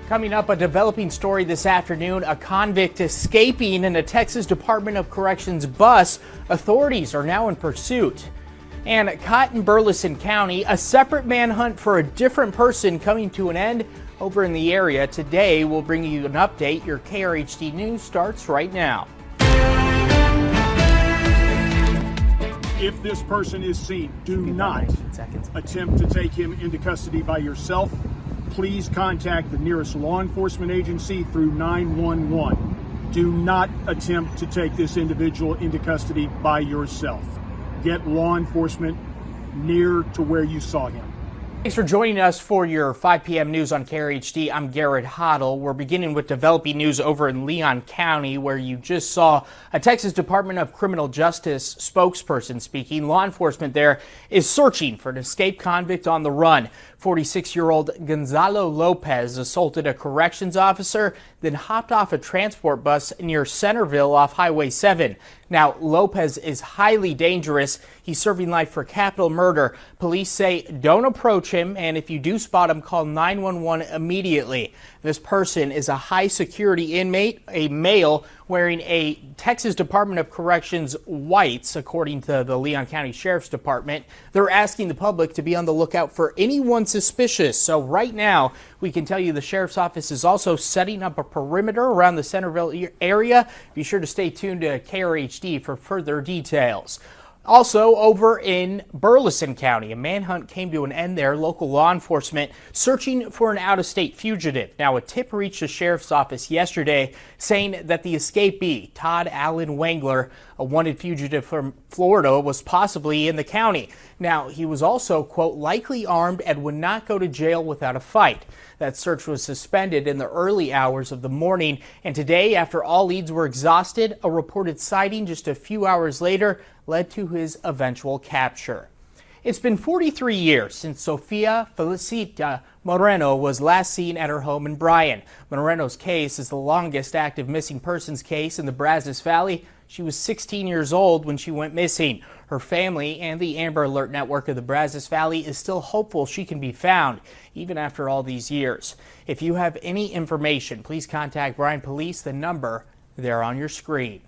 Coming up, a developing story this afternoon, a convict escaping in a Texas Department of Corrections bus. Authorities are now in pursuit. And caught in Burleson County, a separate manhunt for a different person coming to an end over in the area. Today, we'll bring you an update. Your KRHD News starts right now. If this person is seen, do not attempt to take him into custody by yourself. Please contact the nearest law enforcement agency through 911. Do not attempt to take this individual into custody by yourself. Get law enforcement near to where you saw him. Thanks for joining us for your 5 p.m. news on KRHD. I'm Garrett Hoddle. We're beginning with developing news over in Leon County, where you just saw a Texas Department of Criminal Justice spokesperson speaking. Law enforcement there is searching for an escaped convict on the run. 46-year-old Gonzalo Lopez assaulted a corrections officer, then hopped off a transport bus near Centerville off Highway 7. Now, Lopez is highly dangerous. He's serving life for capital murder. Police say don't approach him, and if you do spot him, call 911 immediately. This person is a high security inmate, a male wearing a Texas Department of Corrections whites, according to the Leon County Sheriff's Department. They're asking the public to be on the lookout for anyone suspicious. So right now, we can tell you the Sheriff's Office is also setting up a perimeter around the Centerville area. Be sure to stay tuned to KRHD for further details. Also, over in Burleson County, a manhunt came to an end there. Local law enforcement searching for an out-of-state fugitive. Now, a tip reached the sheriff's office yesterday saying that the escapee, Todd Allen Wangler, a wanted fugitive from Florida, was possibly in the county. Now, he was also, quote, likely armed and would not go to jail without a fight. That search was suspended in the early hours of the morning, and today, after all leads were exhausted, a reported sighting just a few hours later led to his eventual capture. It's been 43 years since Sofia Felicita Moreno was last seen at her home in Bryan. Moreno's case is the longest active missing persons case in the Brazos Valley. She was 16 years old when she went missing. Her family and the Amber Alert network of the Brazos Valley is still hopeful she can be found, even after all these years. If you have any information, please contact Bryan Police, the number there on your screen.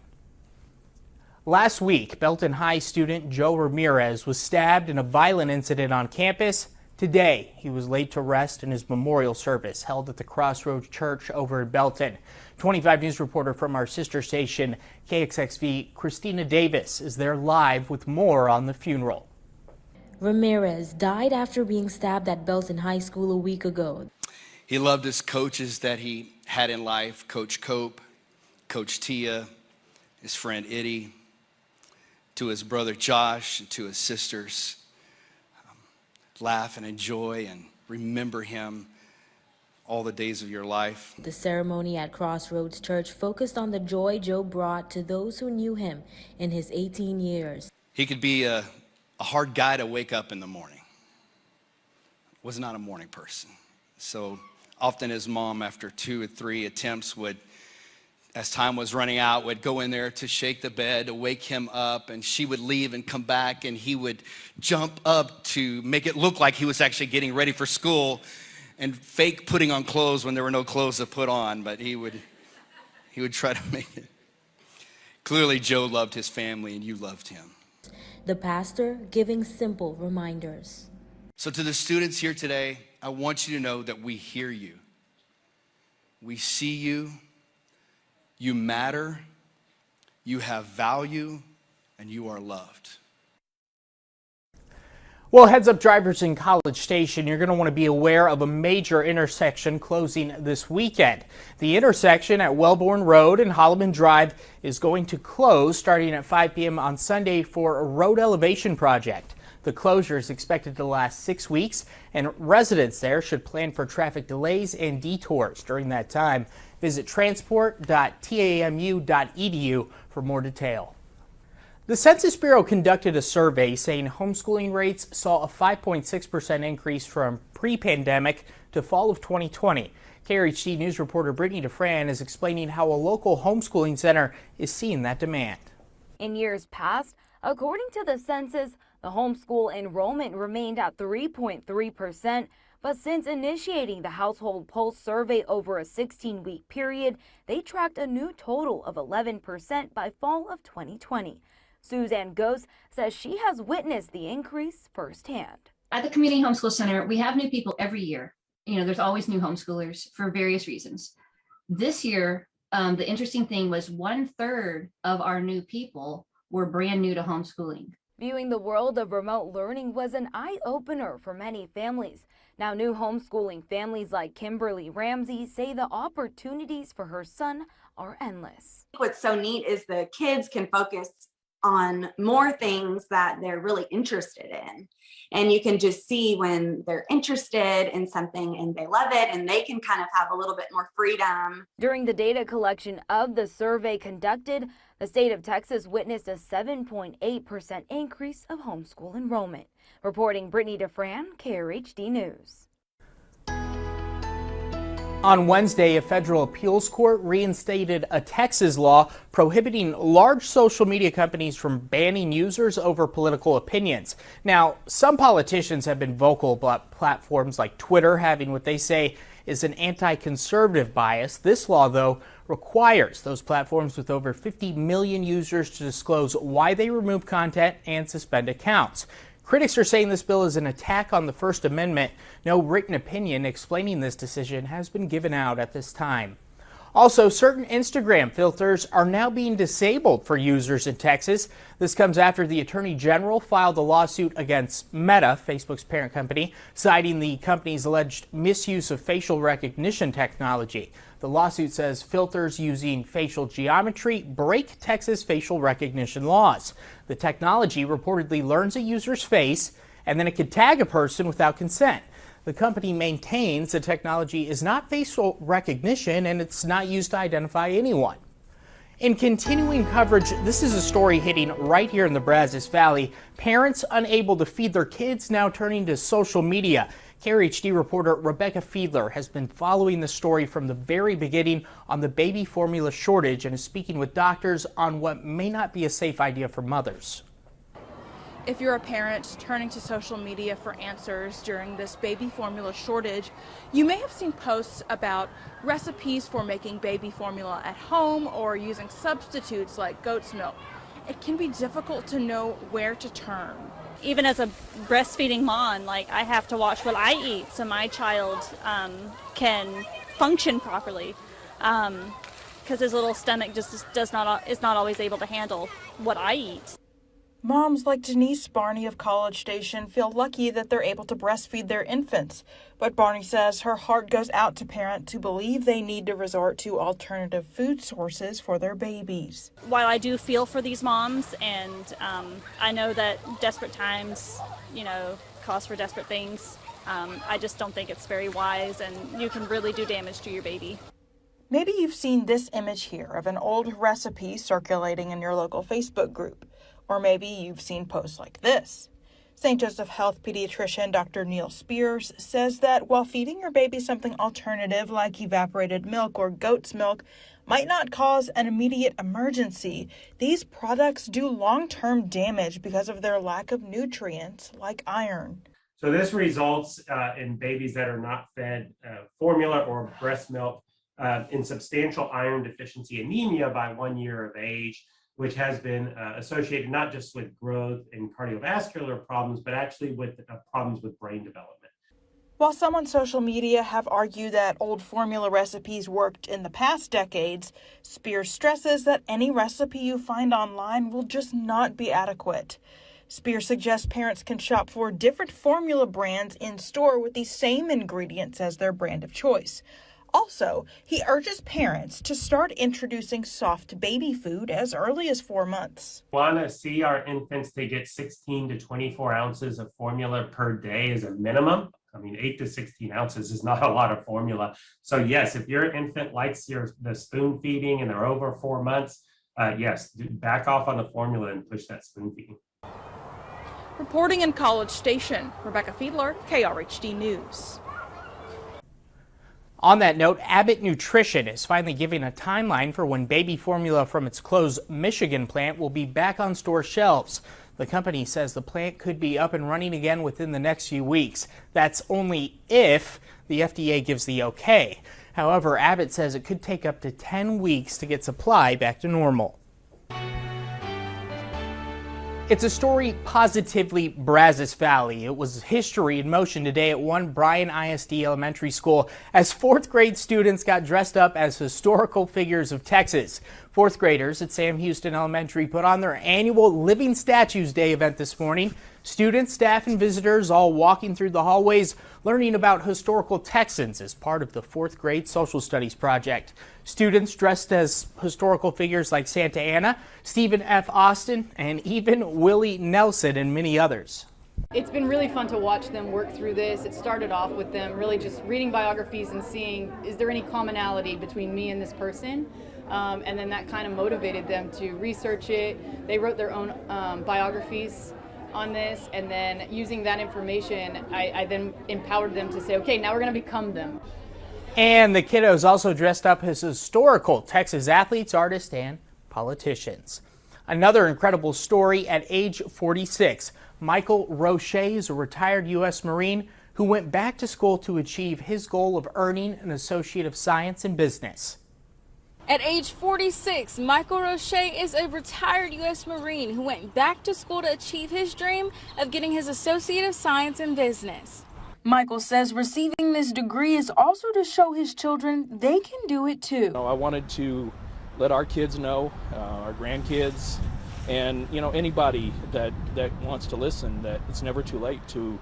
Last week, Belton High student Joe Ramirez was stabbed in a violent incident on campus. Today, he was laid to rest in his memorial service held at the Crossroads Church over in Belton. 25 News reporter from our sister station, KXXV, Christina Davis, is there live with more on the funeral. Ramirez died after being stabbed at Belton High School a week ago. He loved his coaches that he had in life, Coach Cope, Coach Tia, his friend Itty, to his brother Josh, and to his sisters. Laugh and enjoy and remember him all the days of your life. The ceremony at Crossroads Church focused on the joy Joe brought to those who knew him in his 18 years. He could be a hard guy to wake up in the morning. Was not a morning person. So often his mom, after 2 or 3 attempts, as time was running out, would go in there to shake the bed, to wake him up, and she would leave and come back, and he would jump up to make it look like he was actually getting ready for school and fake putting on clothes when there were no clothes to put on, but he would try to make it. Clearly, Joe loved his family, and you loved him. The pastor giving simple reminders. So to the students here today, I want you to know that we hear you. We see you. You matter, you have value, and you are loved. Well, heads up drivers in College Station, you're going to want to be aware of a major intersection closing this weekend. The intersection at Wellborn Road and Holloman Drive is going to close starting at 5 p.m. on Sunday for a road elevation project. The closure is expected to last 6 weeks, and residents there should plan for traffic delays and detours during that time. Visit transport.tamu.edu for more detail. The Census Bureau conducted a survey saying homeschooling rates saw a 5.6% increase from pre-pandemic to fall of 2020. KRHD News reporter Brittany DeFran is explaining how a local homeschooling center is seeing that demand. In years past, according to the census, the homeschool enrollment remained at 3.3%, But since initiating the Household Pulse survey over a 16-week period, they tracked a new total of 11% by fall of 2020. Suzanne Gose says she has witnessed the increase firsthand. At the Community Homeschool Center, we have new people every year. There's always new homeschoolers for various reasons. This year, the interesting thing was 1/3 of our new people were brand new to homeschooling. Viewing the world of remote learning was an eye-opener for many families. Now, new homeschooling families like Kimberly Ramsey say the opportunities for her son are endless. What's so neat is the kids can focus on more things that they're really interested in. And you can just see when they're interested in something and they love it, and they can kind of have a little bit more freedom. During the data collection of the survey conducted, the state of Texas witnessed a 7.8% increase of homeschool enrollment. Reporting Brittany DeFran, KRHD News. On Wednesday, a federal appeals court reinstated a Texas law prohibiting large social media companies from banning users over political opinions. Now, some politicians have been vocal about platforms like Twitter having what they say is an anti-conservative bias. This law, though, requires those platforms with over 50 million users to disclose why they remove content and suspend accounts. Critics are saying this bill is an attack on the First Amendment. No written opinion explaining this decision has been given out at this time. Also, certain Instagram filters are now being disabled for users in Texas. This comes after the Attorney General filed a lawsuit against Meta, Facebook's parent company, citing the company's alleged misuse of facial recognition technology. The lawsuit says filters using facial geometry break Texas facial recognition laws. The technology reportedly learns a user's face, and then it can tag a person without consent. The company maintains the technology is not facial recognition and it's not used to identify anyone. In continuing coverage, this is a story hitting right here in the Brazos Valley. Parents unable to feed their kids now turning to social media. KRHD reporter Rebecca Fiedler has been following the story from the very beginning on the baby formula shortage and is speaking with doctors on what may not be a safe idea for mothers. If you're a parent turning to social media for answers during this baby formula shortage, you may have seen posts about recipes for making baby formula at home or using substitutes like goat's milk. It can be difficult to know where to turn. Even as a breastfeeding mom, I have to watch what I eat so my child can function properly, because his little stomach just is not always able to handle what I eat. Moms like Denise Barney of College Station feel lucky that they're able to breastfeed their infants. But Barney says her heart goes out to parents who believe they need to resort to alternative food sources for their babies. While I do feel for these moms, and I know that desperate times, cause for desperate things, I just don't think it's very wise, and you can really do damage to your baby. Maybe you've seen this image here of an old recipe circulating in your local Facebook group. Or maybe you've seen posts like this. St. Joseph Health pediatrician Dr. Neil Spears says that while feeding your baby something alternative like evaporated milk or goat's milk might not cause an immediate emergency, these products do long-term damage because of their lack of nutrients like iron. So this results in babies that are not fed formula or breast milk in substantial iron deficiency anemia by 1 year of age, which has been associated not just with growth and cardiovascular problems, but actually with problems with brain development. While some on social media have argued that old formula recipes worked in the past decades, Spears stresses that any recipe you find online will just not be adequate. Spears suggests parents can shop for different formula brands in store with the same ingredients as their brand of choice. Also, he urges parents to start introducing soft baby food as early as 4 months. We want to see our infants to get 16 to 24 ounces of formula per day as a minimum. 8 to 16 ounces is not a lot of formula. So yes, if your infant likes the spoon feeding and they're over 4 months, yes, back off on the formula and push that spoon feeding. Reporting in College Station, Rebecca Fiedler, KRHD News. On that note, Abbott Nutrition is finally giving a timeline for when baby formula from its closed Michigan plant will be back on store shelves. The company says the plant could be up and running again within the next few weeks. That's only if the FDA gives the okay. However, Abbott says it could take up to 10 weeks to get supply back to normal. It's a story positively Brazos Valley. It was history in motion today at one Bryan ISD elementary school as fourth grade students got dressed up as historical figures of Texas. Fourth graders at Sam Houston Elementary put on their annual Living Statues Day event this morning. Students, staff, and visitors all walking through the hallways learning about historical Texans as part of the fourth grade social studies project. Students dressed as historical figures like Santa Anna, Stephen F. Austin, and even Willie Nelson and many others. It's been really fun to watch them work through this. It started off with them really just reading biographies and seeing, is there any commonality between me and this person? And then that kind of motivated them to research it. They wrote their own biographies on this, and then using that information, I then empowered them to say, okay, now we're going to become them. And the kiddos also dressed up as historical Texas athletes, artists, and politicians. Another incredible story at age 46. Michael Roche is a retired U.S. Marine who went back to school to achieve his goal of earning an Associate of Science in Business. At age 46, Michael Roche is a retired U.S. Marine who went back to school to achieve his dream of getting his Associate of Science in Business. Michael says receiving this degree is also to show his children they can do it too. I wanted to let our kids know, our grandkids, and anybody that wants to listen, that it's never too late to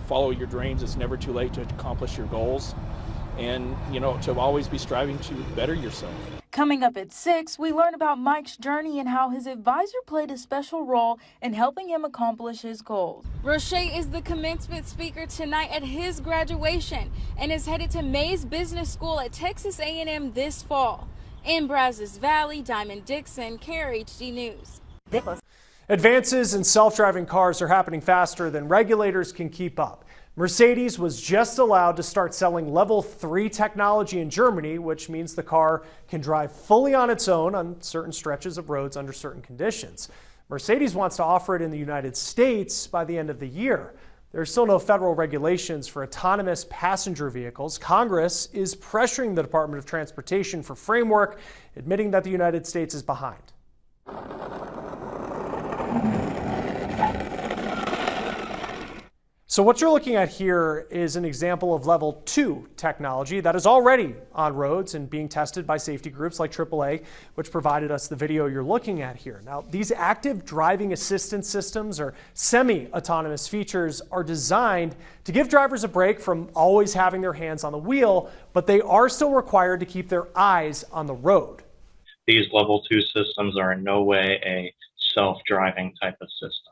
follow your dreams. It's never too late to accomplish your goals, and to always be striving to better yourself. Coming up at 6, we learn about Mike's journey and how his advisor played a special role in helping him accomplish his goals. Roche is the commencement speaker tonight at his graduation and is headed to Mays Business School at Texas A&M this fall. In Brazos Valley, Diamond Dixon, Krhd News. Advances in self-driving cars are happening faster than regulators can keep up. Mercedes was just allowed to start selling level 3 technology in Germany, which means the car can drive fully on its own on certain stretches of roads under certain conditions. Mercedes wants to offer it in the United States by the end of the year. There are still no federal regulations for autonomous passenger vehicles. Congress is pressuring the Department of Transportation for framework, admitting that the United States is behind. So what you're looking at here is an example of level 2 technology that is already on roads and being tested by safety groups like AAA, which provided us the video you're looking at here. Now, these active driving assistance systems, or semi-autonomous features, are designed to give drivers a break from always having their hands on the wheel, but they are still required to keep their eyes on the road. These level 2 systems are in no way a self-driving type of system.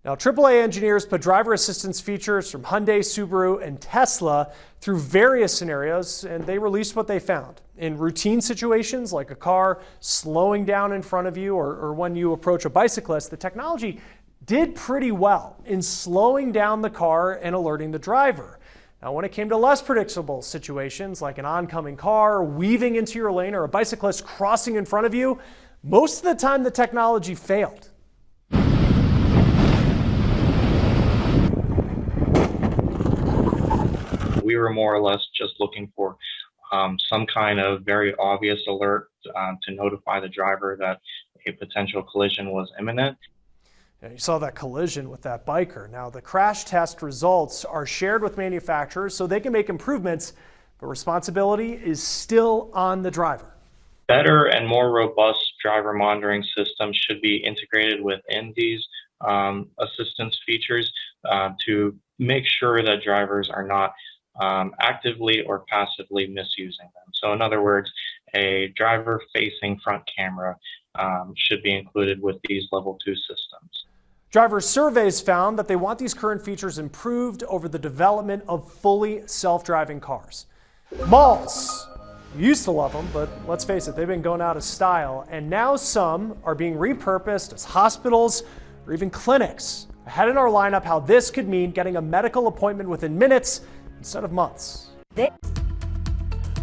Now, AAA engineers put driver assistance features from Hyundai, Subaru, and Tesla through various scenarios, and they released what they found. In routine situations like a car slowing down in front of you or when you approach a bicyclist, the technology did pretty well in slowing down the car and alerting the driver. Now, when it came to less predictable situations like an oncoming car weaving into your lane or a bicyclist crossing in front of you, most of the time the technology failed. We were more or less just looking for some kind of very obvious alert to notify the driver that a potential collision was imminent. Yeah, you saw that collision with that biker. Now, the crash test results are shared with manufacturers so they can make improvements, but responsibility is still on the driver. Better and more robust driver monitoring systems should be integrated within these assistance features to make sure that drivers are not actively or passively misusing them. So in other words, a driver-facing front camera should be included with these level 2 systems. Driver surveys found that they want these current features improved over the development of fully self-driving cars. Malls used to love them, but let's face it, they've been going out of style, and now some are being repurposed as hospitals or even clinics. Ahead in our lineup, how this could mean getting a medical appointment within minutes instead of months.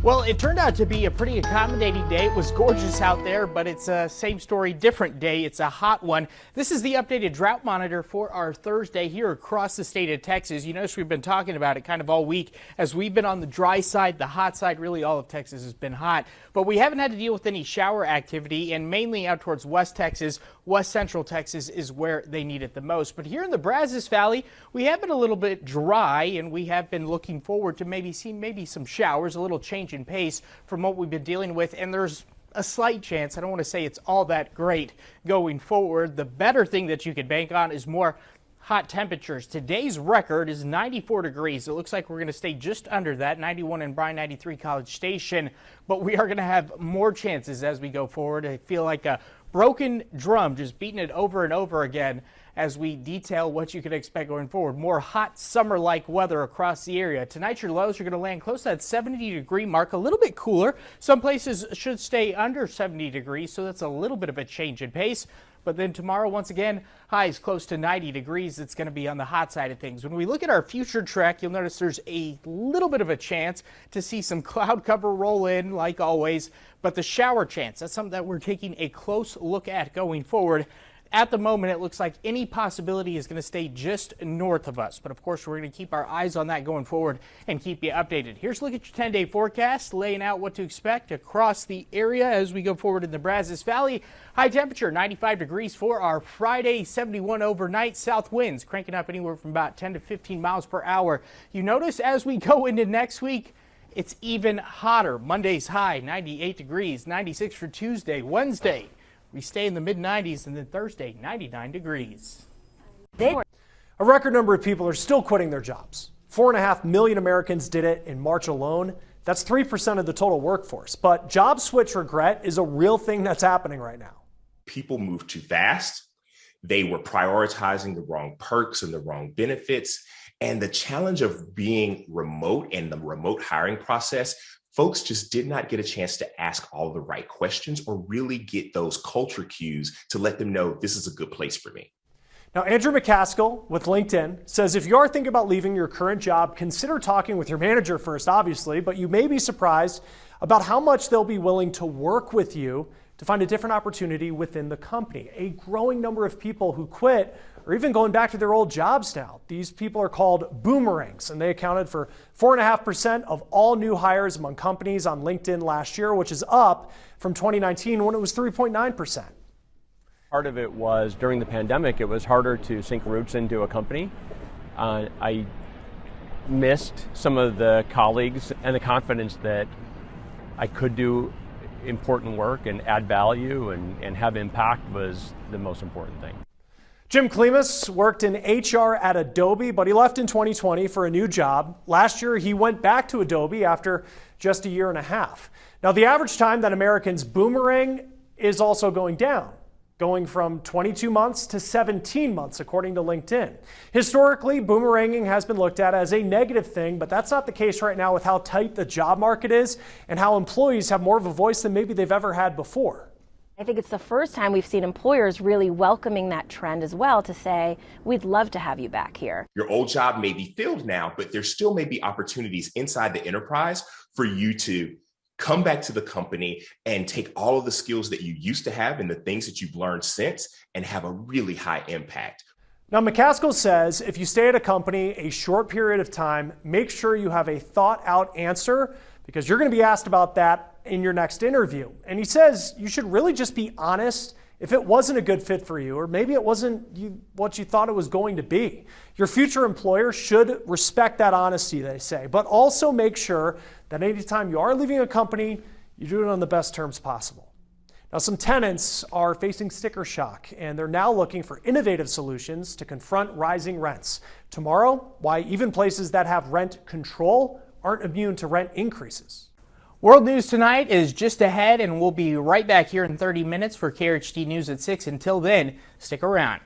Well, it turned out to be a pretty accommodating day. It was gorgeous out there, but it's a same story, different day. It's a hot one. This is the updated drought monitor for our Thursday here across the state of Texas. You notice we've been talking about it kind of all week as we've been on the dry side, the hot side. Really, all of Texas has been hot, but we haven't had to deal with any shower activity, and mainly out towards West Texas. West Central Texas is where they need it the most. But here in the Brazos Valley, we have been a little bit dry, and we have been looking forward to maybe some showers, a little change in pace from what we've been dealing with, and there's a slight chance. I don't want to say it's all that great going forward. The better thing that you could bank on is more hot temperatures. Today's record is 94 degrees. It looks like we're going to stay just under that, 91 in Bryan, 93 College Station, but we are going to have more chances as we go forward. I feel like a broken drum, just beating it over and over again as we detail what you can expect going forward. More hot summer-like weather across the area. Tonight, your lows are going to land close to that 70-degree mark, a little bit cooler. Some places should stay under 70 degrees, so that's a little bit of a change in pace. But then tomorrow, once again, highs close to 90 degrees. It's going to be on the hot side of things. When we look at our future track, you'll notice there's a little bit of a chance to see some cloud cover roll in, like always. But the shower chance, that's something that we're taking a close look at going forward. At the moment, it looks like any possibility is going to stay just north of us. But of course, we're going to keep our eyes on that going forward and keep you updated. Here's a look at your 10-day forecast, laying out what to expect across the area as we go forward in the Brazos Valley. High temperature, 95 degrees for our Friday, 71 overnight. South winds cranking up anywhere from about 10 to 15 miles per hour. You notice as we go into next week, it's even hotter. Monday's high, 98 degrees, 96 for Tuesday. Wednesday, we stay in the mid-90s, and then Thursday, 99 degrees. A record number of people are still quitting their jobs. 4.5 million Americans did it in March alone. That's 3% of the total workforce. But job switch regret is a real thing that's happening right now. People moved too fast. They were prioritizing the wrong perks and the wrong benefits. And the challenge of being remote and the remote hiring process, folks just did not get a chance to ask all the right questions or really get those culture cues to let them know this is a good place for me. Now, Andrew McCaskill with LinkedIn says if you are thinking about leaving your current job, consider talking with your manager first, obviously, but you may be surprised about how much they'll be willing to work with you to find a different opportunity within the company. A growing number of people who quit are even going back to their old jobs now. These people are called boomerangs, and they accounted for 4.5% of all new hires among companies on LinkedIn last year, which is up from 2019 when it was 3.9%. Part of it was during the pandemic, it was harder to sink roots into a company. I missed some of the colleagues and the confidence that I could do important work and add value and have impact was the most important thing. Jim Klimas worked in HR at Adobe, but he left in 2020 for a new job. Last year, he went back to Adobe after just a year and a half. Now, the average time that Americans boomerang is also going down, going from 22 months to 17 months, according to LinkedIn. Historically, boomeranging has been looked at as a negative thing, but that's not the case right now with how tight the job market is and how employees have more of a voice than maybe they've ever had before. I think it's the first time we've seen employers really welcoming that trend as well to say, we'd love to have you back here. Your old job may be filled now, but there still may be opportunities inside the enterprise for you to come back to the company and take all of the skills that you used to have and the things that you've learned since and have a really high impact. Now, McCaskill says if you stay at a company a short period of time, make sure you have a thought out answer because you're going to be asked about that in your next interview. And he says you should really just be honest if it wasn't a good fit for you, or maybe it wasn't what you thought it was going to be. Your future employer should respect that honesty, they say, but also make sure that anytime you are leaving a company, you do it on the best terms possible. Now, some tenants are facing sticker shock, and they're now looking for innovative solutions to confront rising rents. Tomorrow, why even places that have rent control aren't immune to rent increases. World News Tonight is just ahead, and we'll be right back here in 30 minutes for Krhd News at 6. Until then, stick around.